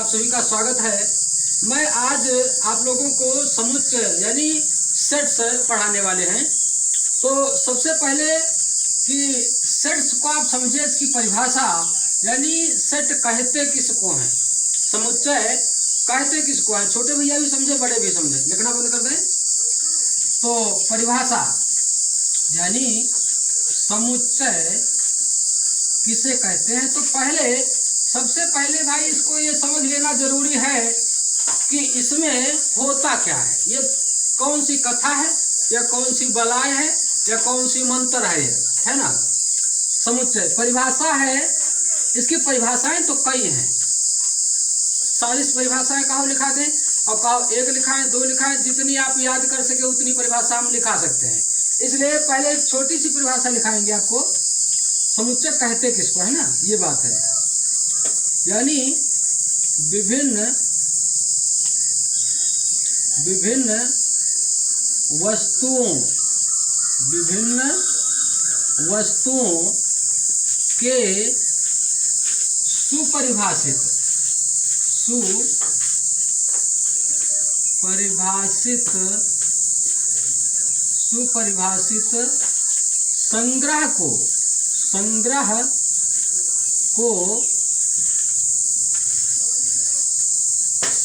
आप सभी का स्वागत है। मैं आज आप लोगों को समुच्चय यानी सेट्स पढ़ाने वाले हैं। तो सबसे पहले कि सेट्स को आप समझे, इसकी परिभाषा यानी सेट कहते किसको हैं, समुच्चय कहते किसको हैं। छोटे भैया भी समझे, बड़े भी समझे, लिखना बंद कर दें। तो परिभाषा यानी समुच्चय किसे कहते हैं। तो सबसे पहले भाई इसको ये समझ लेना जरूरी है कि इसमें होता क्या है, ये कौन सी कथा है या कौन सी बलाय है या कौन सी मंत्र है ना। समुच्चय परिभाषा है, इसकी परिभाषाएं तो कई हैं। सारी परिभाषाएं कहो लिखा दें और कहो एक लिखाएं, दो लिखाएं, जितनी आप याद कर सके उतनी परिभाषा हम लिखा सकते हैं। इसलिए पहले एक छोटी सी परिभाषा लिखाएंगे आपको, समुच्चय कहते किसको है ना, ये बात है। यानी विभिन्न वस्तुओं के सुपरिभाषित संग्रह को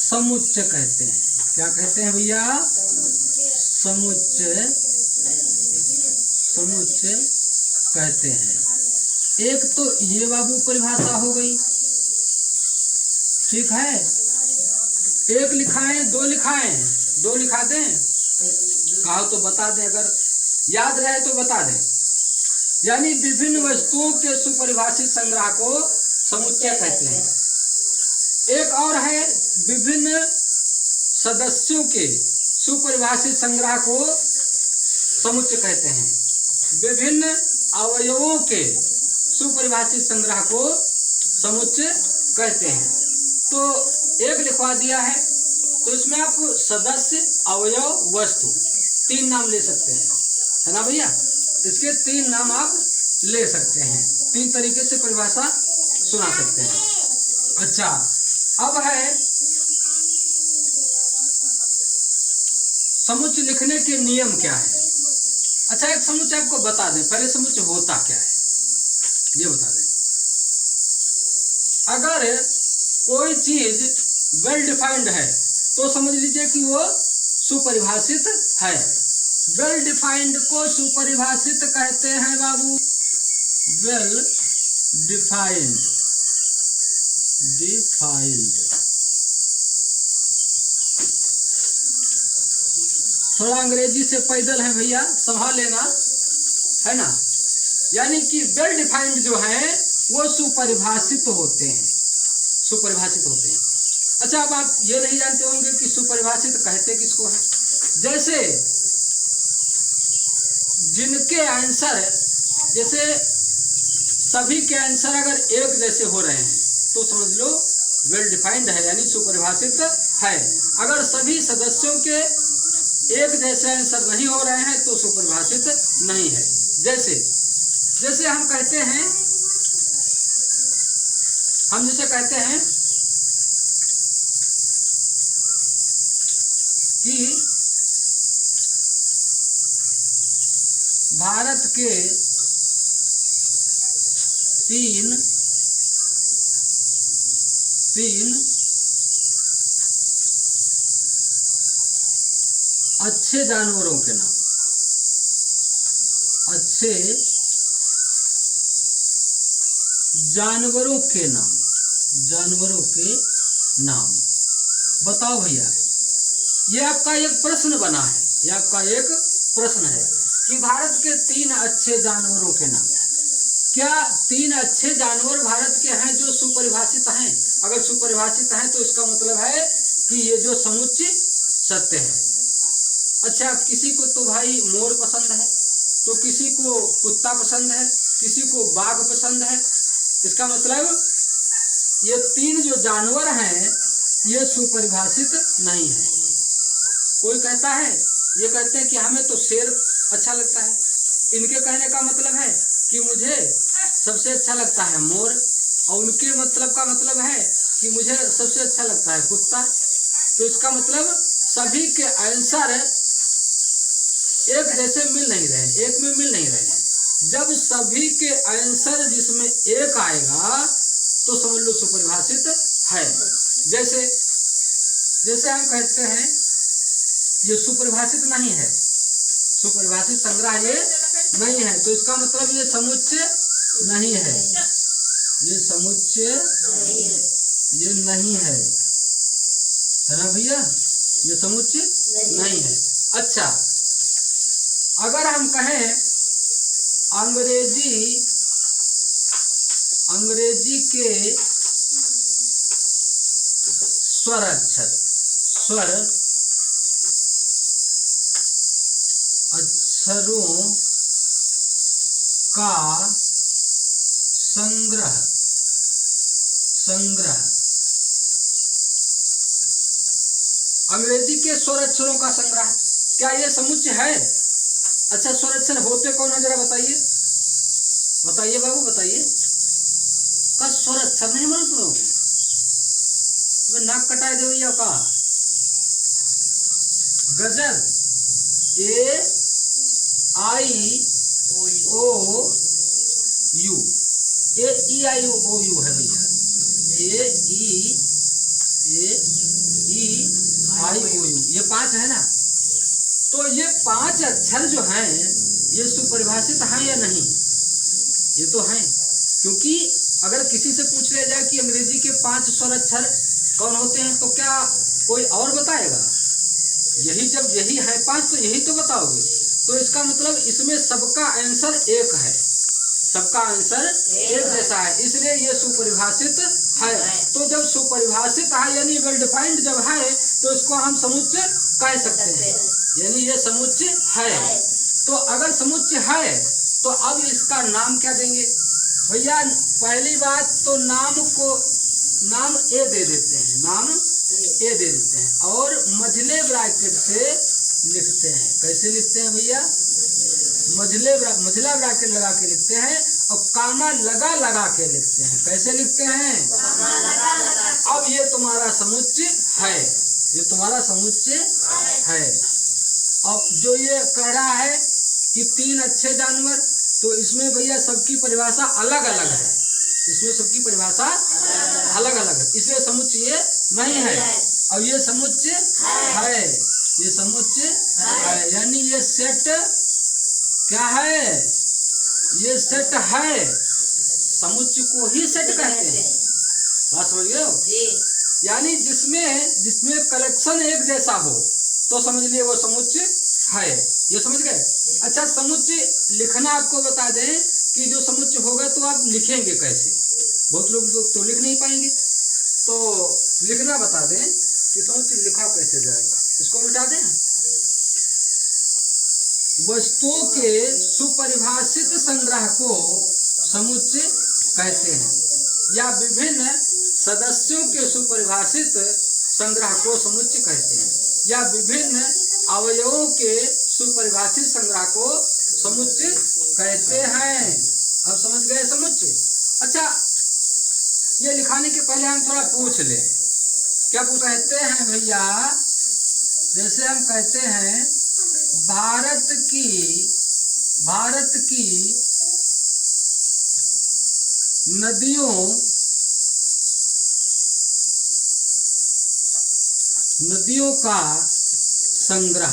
समुच्चय कहते हैं। क्या कहते हैं भैया? समुच्चय कहते हैं। एक तो ये बाबू परिभाषा हो गई, ठीक है। एक लिखाएं, दो लिखाएं, दो लिखा दें, कहो तो बता दें, अगर याद रहे तो बता दें। यानी विभिन्न वस्तुओं के सुपरिभाषित संग्रह को समुच्चय कहते हैं। एक और है विभिन्न सदस्यों के सुपरिभाषित संग्रह को समुच्चय कहते हैं। विभिन्न अवयवों के सुपरिभाषित संग्रह को समुच्चय कहते हैं। तो एक लिखवा दिया है, तो इसमें आप सदस्य, अवयव, वस्तु तीन नाम ले सकते हैं, है ना भैया। इसके तीन नाम आप ले सकते हैं, तीन तरीके से परिभाषा सुना सकते हैं। अच्छा, अब है समुच्चय लिखने के नियम क्या है। अच्छा, एक समुच्चय आपको बता दें, पहले समुच्चय होता क्या है ये बता दें। अगर कोई चीज वेल डिफाइंड है तो समझ लीजिए कि वो सुपरिभाषित है। वेल डिफाइंड को सुपरिभाषित कहते हैं बाबू, वेल डिफाइंड। थोड़ा अंग्रेजी से पैदल है भैया, संभाल लेना, है ना। यानी कि वेल डिफाइंड जो है वो सुपरिभाषित होते हैं। अच्छा, अब आप ये नहीं जानते होंगे कि सुपरिभाषित कहते किसको हैं। जैसे जिनके आंसर, जैसे सभी के आंसर अगर एक जैसे हो रहे हैं तो समझ लो वेल डिफाइंड है, यानी सुपरिभाषित है। अगर सभी सदस्यों के एक जैसे आंसर नहीं हो रहे हैं तो सुपरिभाषित नहीं है। जैसे हम कहते हैं कि भारत के तीन अच्छे जानवरों के नाम, जानवरों के नाम बताओ भैया। ये आपका एक प्रश्न बना है, कि भारत के तीन अच्छे जानवरों के नाम। क्या तीन अच्छे जानवर भारत के हैं जो सुपरिभाषित हैं? अगर सुपरिभाषित हैं तो इसका मतलब है कि ये जो समुच्चय सत्य है। अच्छा, किसी को तो भाई मोर पसंद है, तो किसी को कुत्ता पसंद है, किसी को बाघ पसंद है। इसका मतलब ये तीन जो जानवर हैं ये सुपरिभाषित नहीं है। कोई कहता है, ये कहते हैं कि हमें तो शेर अच्छा लगता है। इनके कहने का मतलब है कि मुझे सबसे अच्छा लगता है मोर, और उनके मतलब का मतलब है कि मुझे सबसे अच्छा लगता है कुत्ता, तो इसका मतलब सभी के आंसर एक जैसे मिल नहीं रहे, एक में मिल नहीं रहे। जब सभी के आंसर जिसमें एक आएगा तो समझ लो सुपरिभाषित है। जैसे जैसे हम कहते हैं ये सुपरिभाषित नहीं है, सुपरिभाषित संग्रह ये नहीं है, तो इसका मतलब ये समुच्चय नहीं है, ये समुच्चय ये नहीं है ना भैया, ये समुच्चय नहीं है। अच्छा, अगर हम कहें अंग्रेजी के स्वर अक्षरों का संग्रह अंग्रेजी के स्वर अक्षरों का संग्रह, क्या ये समुच्चय है? अच्छा, स्वर अक्षर होते कौन है जरा बताइए, बताइए बाबू बताइए। का स्वर अक्षर नहीं मालूम तुम लोग? नाक कटाए दो या का गजल ए आई ओ you, A E I O you है भैया, ए ई आई ओ यू, ये 5 है ना। तो ये 5 अक्षर जो हैं ये सुपरिभाषित हैं या नहीं? ये तो हैं, क्योंकि अगर किसी से पूछ लिया जाए कि अंग्रेजी के 5 स्वर अक्षर कौन होते हैं तो क्या कोई और बताएगा? यही, जब यही है 5 तो यही तो बताओगे। तो इसका मतलब इसमें सबका आंसर एक है, सबका आंसर एक जैसा है, इसलिए ये सुपरिभाषित है। तो जब सुपरिभाषित है यानी वेल डिफाइंड जब है तो इसको हम समुच्चय कह सकते हैं, यानी ये समुच्चय है। तो अगर समुच्चय है तो अब इसका नाम क्या देंगे भैया? पहली बात तो नाम ए दे देते हैं, नाम ए दे देते हैं और मझले ब्रैकेट से लिखते हैं। कैसे लिखते हैं भैया? मझला ब्रैकेट लगा के लिखते हैं और कामा लगा के लिखते हैं। कैसे लिखते हैं? अब ये तुम्हारा समुच्चय है, ये तुम्हारा समुच्चय है। अब जो ये कह रहा है कि 3 अच्छे जानवर, तो इसमें भैया सबकी परिभाषा अलग अलग है, इसमें सबकी परिभाषा अलग अलग है, इसलिए समुच्चय ये नहीं है। और ये समुच्चय है, ये समुच्चय है, यानी ये सेट क्या है? ये सेट है, समुच्चय को ही सेट कहते हैं। बात समझ गए हो? यानी जिसमें कलेक्शन एक जैसा हो तो समझ लिए वो समुच्चय है, ये समझ गए। अच्छा, समुच्चय लिखना आपको बता दें कि जो समुच्चय होगा तो आप लिखेंगे कैसे? बहुत लोग तो लिख नहीं पाएंगे, तो लिखना बता दें कि समुच्चय लिखा कैसे जाएगा। इसको मिटा दें। वस्तुओं के सुपरिभाषित संग्रह को समुच्चय कहते हैं, या विभिन्न सदस्यों के सुपरिभाषित संग्रह को समुच्चय कहते हैं, या विभिन्न अवयवों के सुपरिभाषित संग्रह को समुच्चय कहते हैं। अब समझ गए समुच्चय? अच्छा, ये लिखाने के पहले हम थोड़ा पूछ ले, क्या पूछ कहते हैं भैया? जैसे हम कहते हैं भारत की नदियों का संग्रह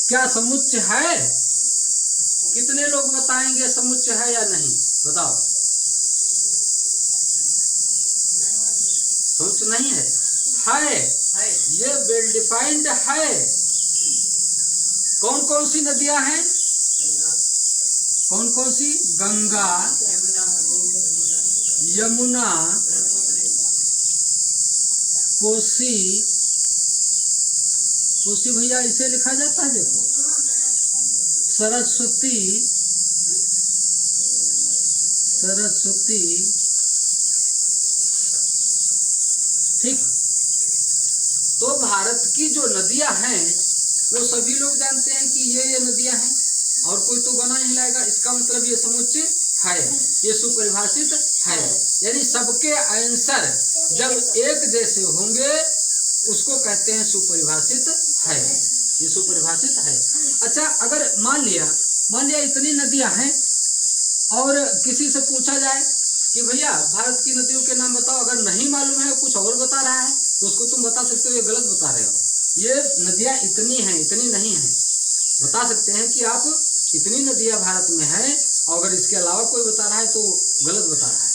क्या समुच्चय है? कितने लोग बताएंगे समुच्चय है या नहीं? बताओ। समुच्चय नहीं है, है, ये वेल डिफाइंड है। कौन कौन सी नदियां हैं? कौन कौन सी? गंगा, यमुना, कोसी भैया इसे लिखा जाता है, देखो, सरस्वती, ठीक। तो भारत की जो नदियां हैं वो सभी लोग जानते हैं कि ये नदियां हैं, और कोई तो बना नहीं लाएगा। इसका मतलब ये समुच्चय है, ये सुपरिभाषित है। यानी सबके आंसर जब एक जैसे होंगे उसको कहते हैं सुपरिभाषित है, ये सुपरिभाषित है। अच्छा, अगर मान लिया इतनी नदियां हैं और किसी से पूछा जाए कि भैया भारत की नदियों के नाम बताओ, अगर नहीं मालूम है कुछ और बता रहा है तो उसको तुम बता सकते हो ये गलत बता रहे हो, ये नदियां इतनी हैं इतनी नहीं हैं, बता सकते हैं कि आप इतनी नदियां भारत में हैं और अगर इसके अलावा कोई बता रहा है तो गलत बता रहा है।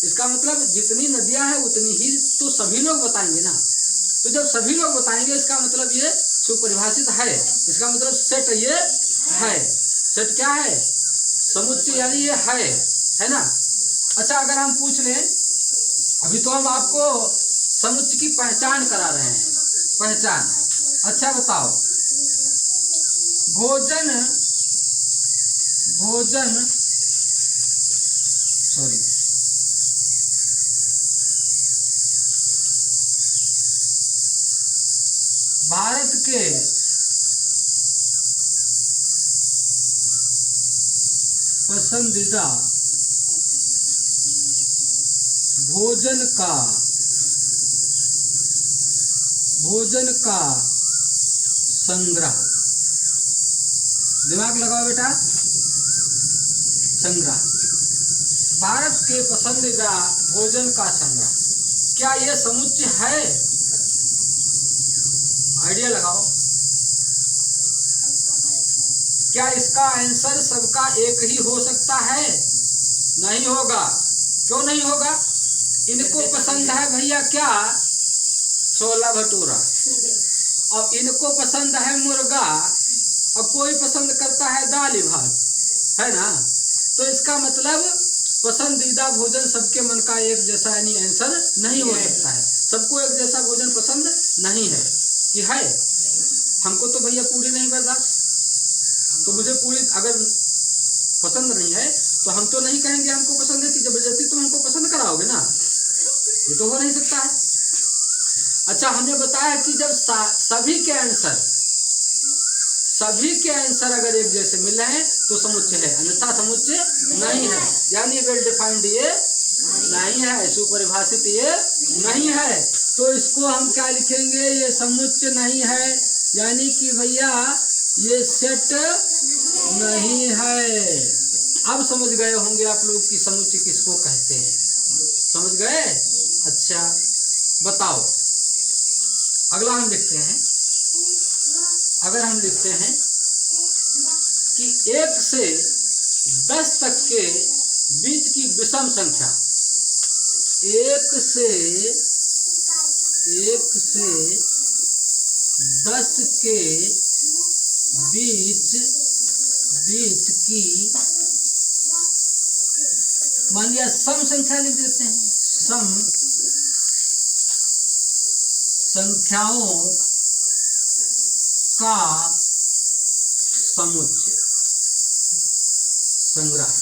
इसका मतलब जितनी नदियां हैं उतनी ही तो सभी लोग बताएंगे ना, तो जब सभी लोग बताएंगे इसका मतलब ये सुपरिभाषित है, इसका मतलब सेट ये है। सेट क्या है? समुच्चय, यानी ये है ना। अच्छा, अगर हम पूछ लें, अभी तो हम आपको समुच्चय की पहचान करा रहे हैं, पहचान। अच्छा बताओ, भोजन सॉरी भारत के पसंदीदा भोजन का संग्रह, दिमाग लगाओ बेटा, संग्रह, भारत के पसंदीदा भोजन का संग्रह, क्या ये समुच्चय है? आइडिया लगाओ। क्या इसका आंसर सबका एक ही हो सकता है? नहीं होगा। क्यों नहीं होगा? इनको पसंद है भैया क्या? छोला भटूरा, और इनको पसंद है मुर्गा, और कोई पसंद करता है दाल भात, है ना। तो इसका मतलब पसंदीदा भोजन सबके मन का एक जैसा यानी आंसर नहीं हो सकता है, सबको एक जैसा भोजन पसंद नहीं है कि है। हमको तो भैया पूरी नहीं बर्दाश्त, तो मुझे पूरी अगर पसंद नहीं है तो हम तो नहीं कहेंगे हमको पसंद है कि जबरदस्ती तुम हमको पसंद कराओगे ना, ये तो हो नहीं सकता है। अच्छा, हमने बताया कि जब सभी के आंसर अगर एक जैसे मिल रहे हैं तो समुच्चय है, अन्यथा समुच्चय नहीं है, यानी वेल डिफाइंड ये नहीं है, सुपरिभाषित ये नहीं है। तो इसको हम क्या लिखेंगे? ये समुच्चय नहीं है, यानी कि भैया ये सेट नहीं है। अब समझ गए होंगे आप लोग कि समुच्चय किसको कहते हैं, समझ गए? अच्छा बताओ, अगला हम लिखते हैं, अगर हम लिखते हैं कि 1 से 10 तक के बीच की विषम संख्या, 1 से 10 के बीच की, मान लिया सम संख्या लिख देते हैं, सम संख्याओं का समुच्चय, संग्रह।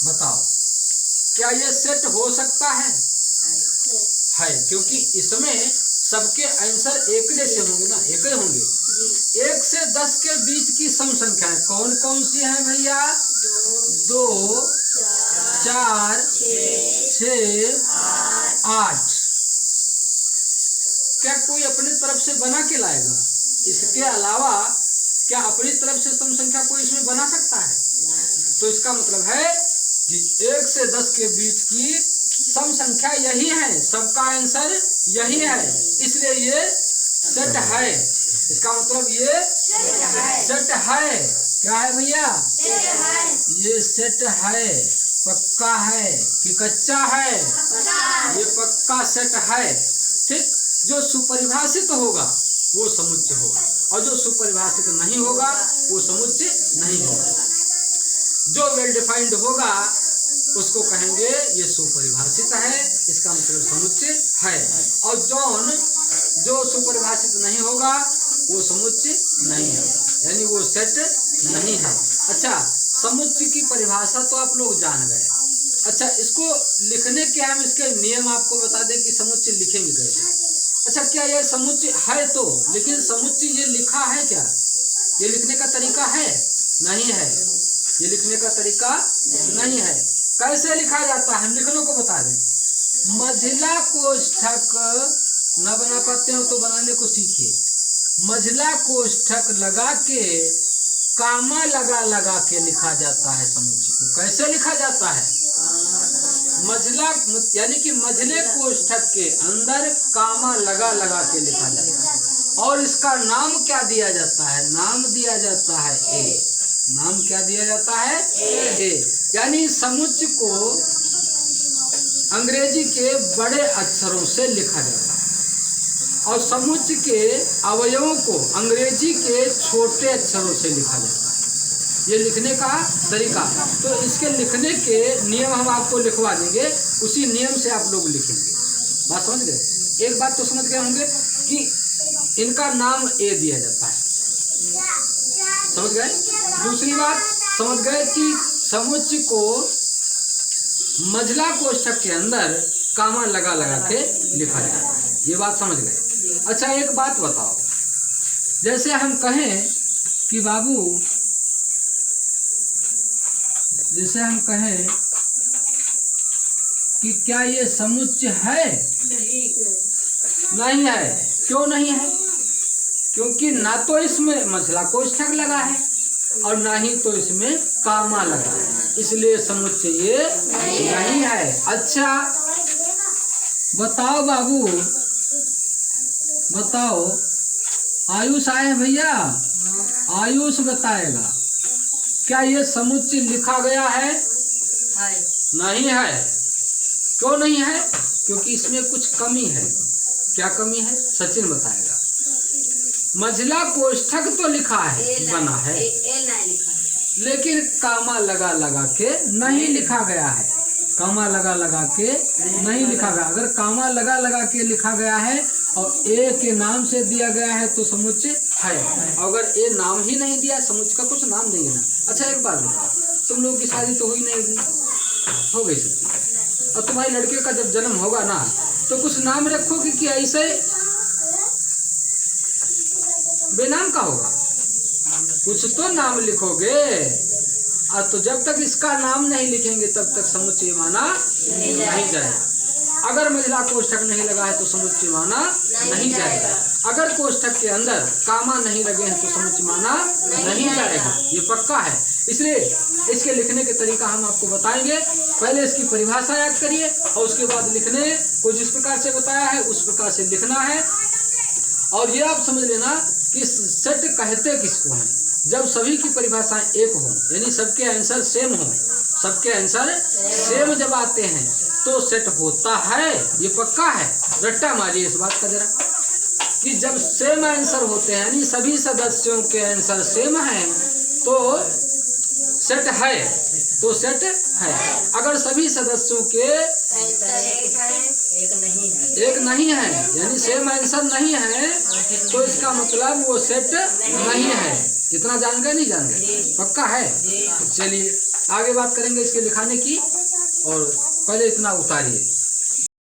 बताओ क्या ये सेट हो सकता है? क्योंकि इसमें सबके आंसर एक जैसे होंगे ना, एक ही होंगे। 1 से 10 के बीच की सम संख्याएं कौन कौन सी हैं भैया? 2, 4, 6, 8। क्या कोई अपनी तरफ से बना के लाएगा? इसके अलावा क्या अपनी तरफ से सम संख्या कोई इसमें बना सकता है? तो इसका मतलब है कि 1 से 10 के बीच की सम संख्या यही है, सबका आंसर यही है, इसलिए ये सेट है। इसका मतलब ये सेट है। क्या है भैया? ये सेट है, पक्का है कि कच्चा है? ये पक्का सेट है। ठीक, जो सुपरिभाषित होगा वो समुच्चय होगा, और जो सुपरिभाषित नहीं होगा वो समुच्चय नहीं होगा। जो वेल डिफाइंड होगा उसको कहेंगे ये सुपरिभाषित है, इसका मतलब समुच्चय है, और जो सुपरिभाषित नहीं होगा वो समुच्चय नहीं है, यानी वो सेट नहीं है। अच्छा, समुच्चय की परिभाषा तो आप लोग जान गए। अच्छा, इसको लिखने के हम इसके नियम आपको बता दें कि समुच्चय लिखेंगे कैसे। अच्छा, क्या ये समुच्चय है तो, लेकिन समुच्चय ये लिखा है क्या? ये लिखने का तरीका है? नहीं है। ये लिखने का तरीका नहीं है। कैसे लिखा जाता है हम लिखने को बता दें। मझला कोष्ठक न बना पाते हो तो बनाने को सीखिए। मझला कोष्ठक लगा के कामा लगा लगा के लिखा जाता है समुच्चय को। कैसे लिखा जाता है? मझला यानी कि मझले कोष्ठक के अंदर कामा लगा लगा के लिखा जाता है। और इसका नाम क्या दिया जाता है? नाम दिया जाता है ए। नाम क्या दिया जाता है? ए। यानी समुच्चय को अंग्रेजी के बड़े अक्षरों से लिखा जाता है और समुच्चय के अवयवों को अंग्रेजी के छोटे अक्षरों से लिखा जाता है। ये लिखने का तरीका। तो इसके लिखने के नियम हम आपको लिखवा देंगे, उसी नियम से आप लोग लिखेंगे। बात समझ गए? एक बात तो समझ गए होंगे कि इनका नाम ए दिया जाता है, समझ गए? दूसरी बात समझ गए कि समुच्चय को मझला कोष्ठक के अंदर कामा लगा लगा के लिखा जाता है। ये बात समझ गए? अच्छा एक बात बताओ, जैसे हम कहें कि बाबू, जैसे हम कहें कि क्या ये समुच्चय है? नहीं है। क्यों नहीं है? क्योंकि ना तो इसमें मझला कोष्ठक लगा है और ना ही तो इसमें कामा लगा है, इसलिए समुच्चय ये नहीं है। अच्छा बताओ बाबू, बताओ। आयुष आए भैया, आयुष बताएगा क्या ये समुच्चय लिखा गया है? नहीं है। क्यों नहीं है? क्योंकि इसमें कुछ कमी है। क्या कमी है? सचिन बताएगा। मझला कोष्ठक तो लिखा है, बना है, लेकिन कामा लगा लगा के नहीं लिखा गया है। कामा लगा लगा के नहीं लिखा गया। अगर कामा लगा लगा के लिखा गया है और ए के नाम से दिया गया है तो समुच्चय है। अगर ए नाम ही नहीं दिया, समुच्चय का कुछ नाम नहीं है ना। अच्छा एक बात बताओ, तुम लोग की शादी तो हुई नहीं होगी, हो गई सकती, और तुम्हारे लड़के का जब जन्म होगा ना तो कुछ नाम रखोगे कि ऐसे बेनाम का होगा? कुछ तो नाम लिखोगे। और तो जब तक इसका नाम नहीं लिखेंगे तब तक समुच्चय माना नहीं जाएगा। अगर मझला कोष्ठक नहीं लगा है तो समुच्चय माना नहीं जाएगा। अगर कोष्ठक के अंदर कामा नहीं लगे हैं तो समुच्चय माना नहीं जाएगा। ये पक्का है। इसलिए इसके लिखने के तरीका हम आपको बताएंगे। पहले इसकी परिभाषा याद करिए और उसके बाद लिखने को जिस प्रकार से बताया है उस प्रकार से लिखना है। और ये आप समझ लेना कि सेट कहते किसको हैं? जब सभी की परिभाषाएं एक हो, यानी सबके आंसर सेम हो, सबके आंसर सेम जब आते हैं तो सेट होता है। ये पक्का है। रट्टा मारिए इस बात का जरा कि जब सेम आंसर होते हैं, यानी सभी सदस्यों के आंसर सेम हैं तो सेट है, तो सेट है। अगर सभी सदस्यों के एक नहीं है, यानी सेम आंसर नहीं है, तो इसका मतलब वो सेट नहीं है। इतना जान गए? नहीं जान गए? पक्का है। चलिए आगे बात करेंगे इसके लिखाने की, और पहले इतना उतारिए।